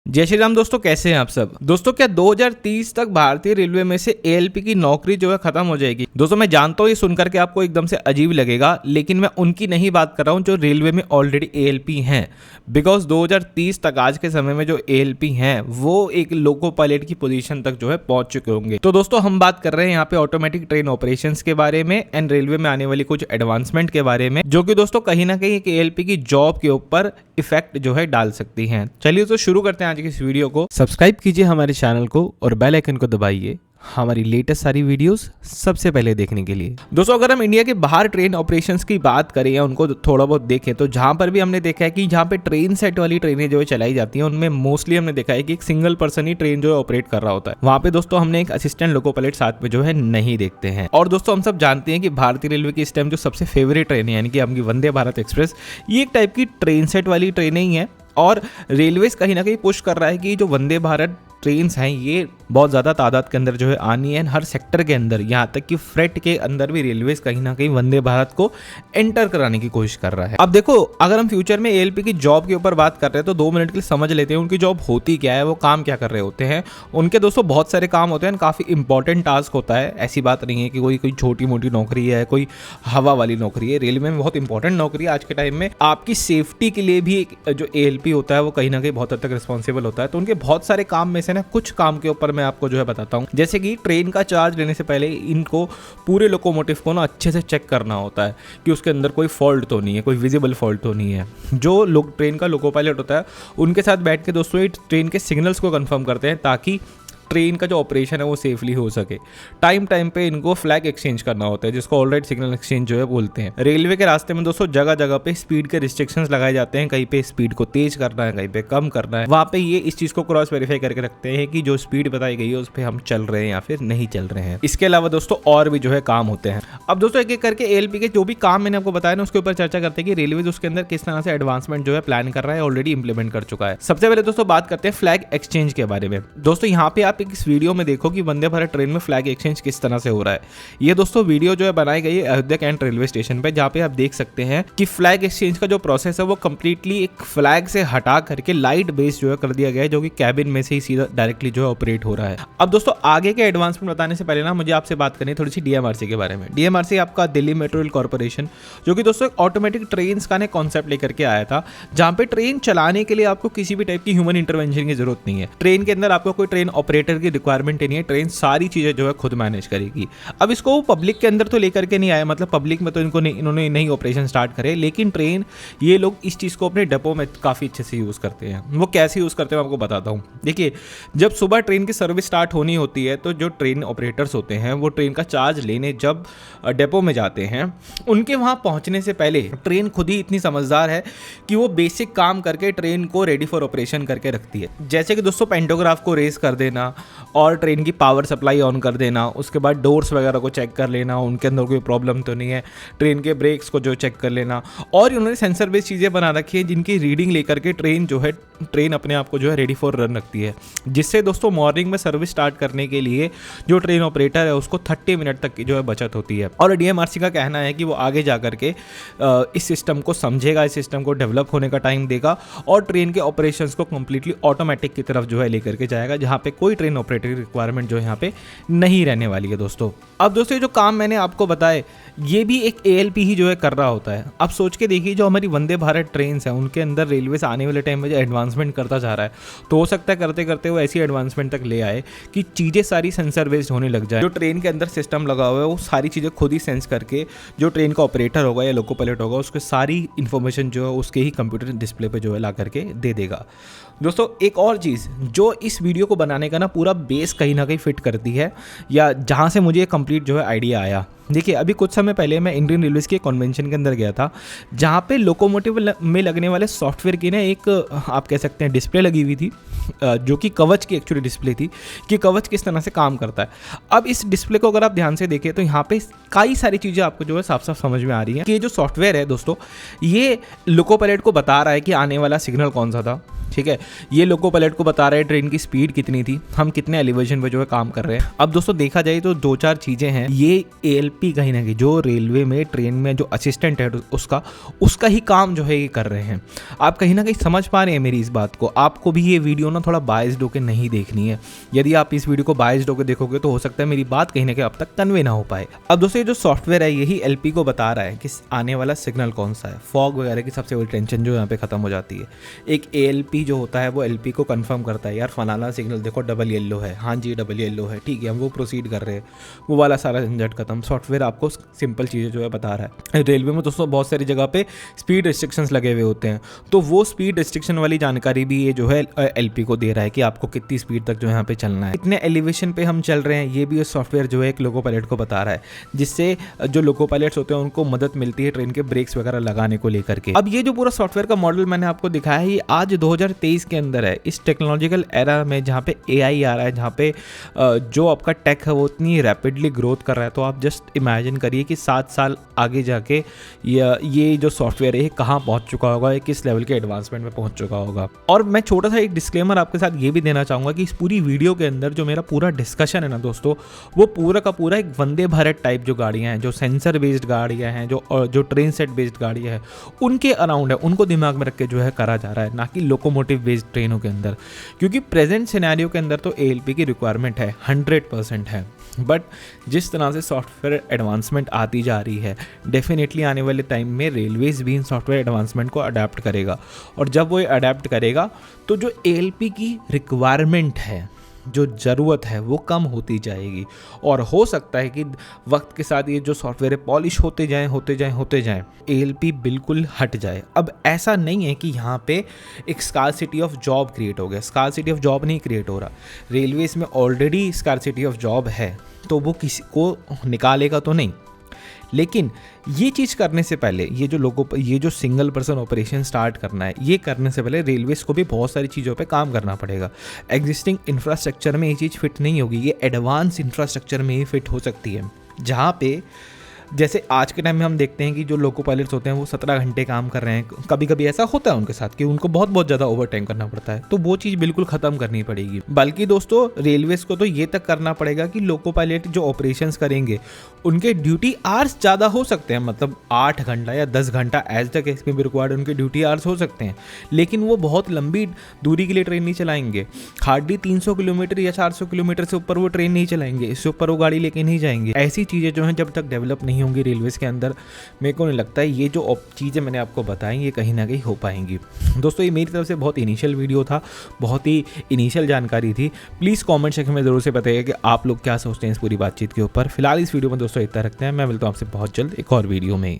जय श्री राम दोस्तों, कैसे हैं आप सब। दोस्तों, क्या 2030 तक भारतीय रेलवे में से एएलपी की नौकरी जो है खत्म हो जाएगी। दोस्तों, मैं जानता हूँ ये सुनकर के आपको एकदम से अजीब लगेगा, लेकिन मैं उनकी नहीं बात कर रहा हूँ जो रेलवे में ऑलरेडी एएलपी हैं। बिकॉज 2030 तक आज के समय में जो एएलपी हैं वो एक लोको पायलट की पोजीशन तक जो है पहुंच चुके होंगे। तो दोस्तों, हम बात कर रहे हैं यहाँ पे ऑटोमेटिक ट्रेन ऑपरेशंस के बारे में एंड रेलवे में आने वाली कुछ एडवांसमेंट के बारे में, जो कि दोस्तों कहीं ना कहीं एक एएलपी की जॉब के ऊपर इफेक्ट जो है डाल सकती हैं। चलिए तो शुरू करते हैं आज की इस वीडियो को। सब्सक्राइब कीजिए हमारे चैनल को और बेल आइकन को दबाइए हमारी लेटेस्ट सारी वीडियोस सबसे पहले देखने के लिए। दोस्तों, अगर हम इंडिया के बाहर ट्रेन ऑपरेशंस की बात करें या उनको थोड़ा बहुत देखें, तो जहां पर भी हमने देखा है कि जहां पे ट्रेन सेट वाली ट्रेनें जो है चलाई जाती हैं, उनमें मोस्टली हमने देखा है कि एक सिंगल पर्सन ही ट्रेन जो है ऑपरेट कर रहा होता है। वहां पे दोस्तों हमने एक असिस्टेंट लोको पायलट साथ में जो है नहीं देखते हैं। और दोस्तों, हम सब जानते हैं कि भारतीय रेलवे की इस टाइम जो सबसे फेवरेट ट्रेन है, यानी कि आपकी वंदे भारत एक्सप्रेस, ये एक टाइप की ट्रेन सेट वाली ट्रेनें ही है। और रेलवेज कहीं ना कहीं पुश कर रहा है कि जो वंदे भारत ट्रेन्स हैं ये बहुत ज़्यादा तादाद के अंदर जो है आनी है। हर सेक्टर के अंदर, यहाँ तक कि फ्रेट के अंदर भी रेलवेज कहीं ना कहीं वंदे भारत को एंटर कराने की कोशिश कर रहा है। अब देखो, अगर हम फ्यूचर में एएलपी की जॉब के ऊपर बात कर रहे हैं तो 2 मिनट के लिए समझ लेते हैं उनकी जॉब होती क्या है, वो काम क्या कर रहे होते हैं। उनके दोस्तों बहुत सारे काम होते हैं, काफ़ी इंपॉर्टेंट टास्क होता है। ऐसी बात नहीं है कि कोई छोटी मोटी नौकरी है, कोई हवा वाली नौकरी है। रेलवे में बहुत इंपॉर्टेंट नौकरी है आज के टाइम में। आपकी सेफ्टी के लिए भी जो एएलपी होता है वो कहीं ना कहीं बहुत हद तक रिस्पॉन्सिबल होता है। तो उनके बहुत सारे काम में से ना कुछ काम के ऊपर मैं आपको जो है बताता हूं। जैसे कि ट्रेन का चार्ज लेने से पहले इनको पूरे लोकोमोटिव को ना अच्छे से चेक करना होता है कि उसके अंदर कोई फॉल्ट तो नहीं है, कोई विजिबल फॉल्ट तो नहीं है। जो ट्रेन का लोको पायलट होता है उनके साथ बैठ के दोस्तों ये ट्रेन के सिग्नल्स को कंफर्म करते हैं ताकि ट्रेन का जो ऑपरेशन है वो सेफली हो सके। टाइम पे इनको फ्लैग एक्सचेंज करना होता है, जिसको ऑलराइट सिग्नल एक्सचेंज जो है बोलते हैं। रेलवे के रास्ते में दोस्तों जगह जगह पे स्पीड के रिस्ट्रिक्शंस लगाए जाते हैं। कहीं पे स्पीड को तेज करना है, कहीं पे कम करना है। वहां पे ये इस चीज को क्रॉस वेरीफाई करके रखते हैं कि जो स्पीड बताई गई है उस पर हम चल रहे हैं या फिर नहीं चल रहे हैं। इसके अलावा दोस्तों और भी जो है काम होते हैं। अब दोस्तों एक एक करके एएलपी के जो भी काम मैंने आपको बताया ना उसके ऊपर चर्चा करते हैं कि रेलवे उसके अंदर किस तरह से एडवांसमेंट जो है प्लान कर रहा है, ऑलरेडी इंप्लीमेंट कर चुका है। सबसे पहले दोस्तों बात करते हैं फ्लैग एक्सचेंज के बारे में। दोस्तों यहाँ पे आप इस वीडियो में देखो कि वंदे भारत ट्रेन में फ्लैग एक्सचेंज किस तरह से हो रहा है। ये दोस्तों वीडियो जो है बनाई गई है अयोध्या कैंट रेलवे स्टेशन पे, जहाँ पे आप देख सकते हैं कि फ्लैग एक्सचेंज का जो प्रोसेस है वो कंप्लीटली एक फ्लैग से हटा करके लाइट बेस जो है कर दिया गया है, जो कि कैबिन में से ही सीधा डायरेक्टली जो है ऑपरेट हो रहा है। अब दोस्तों आगे के एडवांसमेंट बताने से पहले ना मुझे आपसे बात करनी है थोड़ी सी डीएमआरसी के बारे में। डीएमआरसी आपका दिल्ली मेट्रो रेल कॉर्पोरेशन, जो कि दोस्तों ऑटोमेटिक ट्रेन का ने कॉन्सेप्ट लेकर के आया था, जहाँ पे ट्रेन चलाने के लिए आपको किसी भी टाइप की ह्यूमन इंटरवेंशन की जरूरत नहीं है। ट्रेन के अंदर आपको कोई ट्रेन ऑपरेटर की रिक्वायरमेंट नहीं है। ट्रेन सारी चीजें जो है खुद मैनेज करेगी। अब इसको पब्लिक के अंदर तो लेकर के नहीं आया, मतलब पब्लिक में तो इन्होंने नहीं ऑपरेशन स्टार्ट करे, लेकिन ट्रेन ये लोग इस चीज को अपने डिपो में काफी अच्छे से यूज करते हैं। वो कैसे यूज करते हैं मैं आपको बताता हूँ। देखिए, जब सुबह ट्रेन की सर्विस स्टार्ट होनी होती है तो जो ट्रेन ऑपरेटर्स होते हैं वो ट्रेन का चार्ज लेने जब डिपो में जाते हैं, उनके वहां पहुंचने से पहले ट्रेन खुद ही इतनी समझदार है कि वो बेसिक काम करके ट्रेन को रेडी फॉर ऑपरेशन करके रखती है। जैसे कि दोस्तों पेंटोग्राफ को रेस कर देना और ट्रेन की पावर सप्लाई ऑन कर देना, उसके बाद डोर्स वगैरह को चेक कर लेना, उनके अंदर कोई प्रॉब्लम तो नहीं है, ट्रेन के ब्रेक्स को जो चेक कर लेना। और उन्होंने सेंसर बेस्ड चीज़ें बना रखी है जिनकी रीडिंग लेकर के ट्रेन अपने आप को जो है रेडी फॉर रन रखती है, जिससे दोस्तों मॉर्निंग में सर्विस स्टार्ट करने के लिए जो ट्रेन ऑपरेटर है उसको 30 मिनट तक की जो है बचत होती है। और डीएमआरसी का कहना है कि वो आगे जा करके इस सिस्टम को समझेगा, इस सिस्टम को डेवलप होने का टाइम देगा और ट्रेन के ऑपरेशंस को कंप्लीटली ऑटोमेटिक की तरफ जो है लेकर के जाएगा, जहाँ पे कोई ट्रेन ऑपरेटर की रिक्वायरमेंट जो है यहाँ पे नहीं रहने वाली है दोस्तों। अब दोस्तों जो काम मैंने आपको बताए ये भी एक एएलपी ही जो है कर रहा होता है। अब सोच के देखिए, जो हमारी वंदे भारत ट्रेन है उनके अंदर रेलवे से आने वाले टाइम में जो एडवांसमेंट करता जा रहा है, तो हो सकता है करते करते वो ऐसी एडवांसमेंट तक ले आए कि चीज़ें सारी सेंसर बेस्ड होने लग जाए। जो ट्रेन के अंदर सिस्टम लगा हुआ है वो सारी चीज़ें खुद ही सेंस करके जो ट्रेन का ऑपरेटर होगा या लोको पायलट होगा उसको सारी इन्फॉर्मेशन जो है उसके ही कंप्यूटर डिस्प्ले पर जो है ला करके दे देगा। दोस्तों एक और चीज़ जो इस वीडियो को बनाने का ना पूरा बेस कहीं ना कहीं फिट करती है, या जहाँ से मुझे कंप्लीट जो है आइडिया आया। देखिए, अभी कुछ समय पहले मैं इंडियन रेलवेज के कन्वेंशन के अंदर गया था, जहाँ पे लोकोमोटिव में लगने वाले सॉफ्टवेयर की ना एक आप कह सकते हैं डिस्प्ले लगी हुई थी, जो कि कवच की एक्चुअली डिस्प्ले थी कि कवच किस तरह से काम करता है। अब इस डिस्प्ले को अगर आप ध्यान से देखें तो यहाँ पे कई सारी चीज़ें आपको जो है साफ साफ समझ में आ रही हैं कि ये जो सॉफ्टवेयर है दोस्तों, ये लोको पायलट को बता रहा है कि आने वाला सिग्नल कौन सा था, ठीक है, ये लोको पायलट को बता रहा है ट्रेन की स्पीड कितनी थी, हम कितने एलिवेशन पे जो है काम कर रहे हैं। अब दोस्तों देखा जाए तो 2-4 चीज़ें हैं, ये ALP कहीं ना कहीं जो रेलवे में ट्रेन में जो असिस्टेंट है उसका ही काम जो है ये कर रहे हैं। आप कहीं ना कहीं समझ पा रहे हैं मेरी इस बात को। आपको भी ये वीडियो ना थोड़ा बायस्ड होकर नहीं देखनी है। यदि आप इस वीडियो को बायस्ड होकर देखोगे तो हो सकता है मेरी बात कहीं ना कहीं अब तक कन्वे ना हो पाए। अब दोस्तों ये जो सॉफ्टवेयर है यही LP को बता रहा है कि आने वाला सिग्नल कौन सा है। फॉग वगैरह की सबसे बड़ी टेंशन जो यहाँ पे खत्म हो जाती है। एक ALP जो होता है वो LP को कंफर्म करता है, यार फलाना सिग्नल देखो डबल येलो है, हाँ जी डबल येलो है, ठीक है हम वो प्रोसीड कर रहे हैं, वो वाला सारा झंझट खत्म। सॉफ्टवेयर आपको सिंपल चीज़ें जो है बता रहा है। रेलवे में दोस्तों बहुत सारी जगह पे स्पीड रिस्ट्रिक्शंस लगे हुए होते हैं, तो वो स्पीड रिस्ट्रिक्शन वाली जानकारी भी ये जो है LP को दे रहा है कि आपको कितनी स्पीड तक जो यहाँ पे चलना है, कितने एलिवेशन पे हम चल रहे हैं, ये भी सॉफ्टवेयर जो है एक लोको पायलट को बता रहा है, जिससे जो लोको पायलट्स होते हैं उनको मदद मिलती है ट्रेन के ब्रेक्स वगैरह लगाने को लेकर के। अब ये जो पूरा सॉफ्टवेयर का मॉडल मैंने आपको दिखाया है ये आज 2023 के अंदर है, इस टेक्नोलॉजिकल एरा में जहाँ पे AI आ रहा है, जहाँ पे जो आपका टेक है वो इतनी रैपिडली ग्रोथ कर रहा है। तो आप जस्ट इमेजिन करिए कि 7 साल आगे जाके ये जो सॉफ्टवेयर है कहाँ पहुँच चुका होगा, ये किस लेवल के एडवांसमेंट में पहुँच चुका होगा। और मैं छोटा सा एक डिस्क्लेमर आपके साथ ये भी देना चाहूँगा कि इस पूरी वीडियो के अंदर जो मेरा पूरा डिस्कशन है ना दोस्तों, वो पूरा का पूरा एक वंदे भारत टाइप जो गाड़ियाँ हैं, जो सेंसर बेस्ड गाड़ियाँ हैं, जो ट्रेन सेट बेस्ड गाड़ियाँ हैं, उनके अराउंड है, उनको दिमाग में रख के जो है करा जा रहा है, ना कि लोकोमोटिव बेस्ड ट्रेनों के अंदर। क्योंकि प्रेजेंट सिनेरियो के अंदर तो ALP की रिक्वायरमेंट है, 100% है। बट जिस तरह से सॉफ्टवेयर एडवांसमेंट आती जा रही है, डेफिनेटली आने वाले टाइम में रेलवेज भी इन सॉफ्टवेयर एडवांसमेंट को अडेप्ट करेगा। और जब वो अडेप्ट करेगा तो जो ALP की रिक्वायरमेंट है, जो ज़रूरत है वो कम होती जाएगी। और हो सकता है कि वक्त के साथ ये जो सॉफ्टवेयर पॉलिश होते जाएं ALP बिल्कुल हट जाए। अब ऐसा नहीं है कि यहाँ पे एक स्कार्सिटी ऑफ जॉब क्रिएट हो गया, स्कार्सिटी ऑफ जॉब नहीं क्रिएट हो रहा। रेलवेज में ऑलरेडी स्कार्सिटी ऑफ जॉब है, तो वो किसी को निकालेगा तो नहीं। लेकिन ये चीज़ करने से पहले ये जो सिंगल पर्सन ऑपरेशन स्टार्ट करना है, ये करने से पहले रेलवेज को भी बहुत सारी चीज़ों पे काम करना पड़ेगा। एग्जिस्टिंग इंफ्रास्ट्रक्चर में ये चीज़ फिट नहीं होगी, ये एडवांस इंफ्रास्ट्रक्चर में ही फिट हो सकती है, जहाँ पे जैसे आज के टाइम में हम देखते हैं कि जो लोको पायलट्स होते हैं वो 17 घंटे काम कर रहे हैं। कभी कभी ऐसा होता है उनके साथ कि उनको बहुत ज़्यादा ओवर टाइम करना पड़ता है, तो वो चीज़ बिल्कुल ख़त्म करनी पड़ेगी। बल्कि दोस्तों रेलवेज़ को तो ये तक करना पड़ेगा कि लोको पायलट जो ऑपरेशंस करेंगे उनके ड्यूटी आवर्स ज़्यादा हो सकते हैं, मतलब 8 घंटा या 10 घंटा एज द केस में भी रिक्वायर्ड उनके ड्यूटी आवर्स हो सकते हैं। लेकिन वो बहुत लंबी दूरी के लिए ट्रेन नहीं चलाएंगे, हार्डली 300 किलोमीटर या 400 किलोमीटर से ऊपर वो ट्रेन नहीं चलाएंगे, इससे ऊपर वो गाड़ी लेके नहीं जाएंगे। ऐसी चीज़ें जो हैं जब तक डेवलप नहीं होंगी रेलवेज के अंदर, मेरे को नहीं लगता है ये जो चीज़ें मैंने आपको बताई ये कहीं ना कहीं हो पाएंगी। दोस्तों ये मेरी तरफ से बहुत इनिशियल वीडियो था, बहुत ही इनिशियल जानकारी थी। प्लीज़ कमेंट सेक्शन में ज़रूर से बताइए कि आप लोग क्या सोचते हैं इस पूरी बातचीत के ऊपर। फिलहाल इस वीडियो में दोस्तों इतना रखते हैं, मैं मिलता हूँ आपसे बहुत जल्द एक और वीडियो में।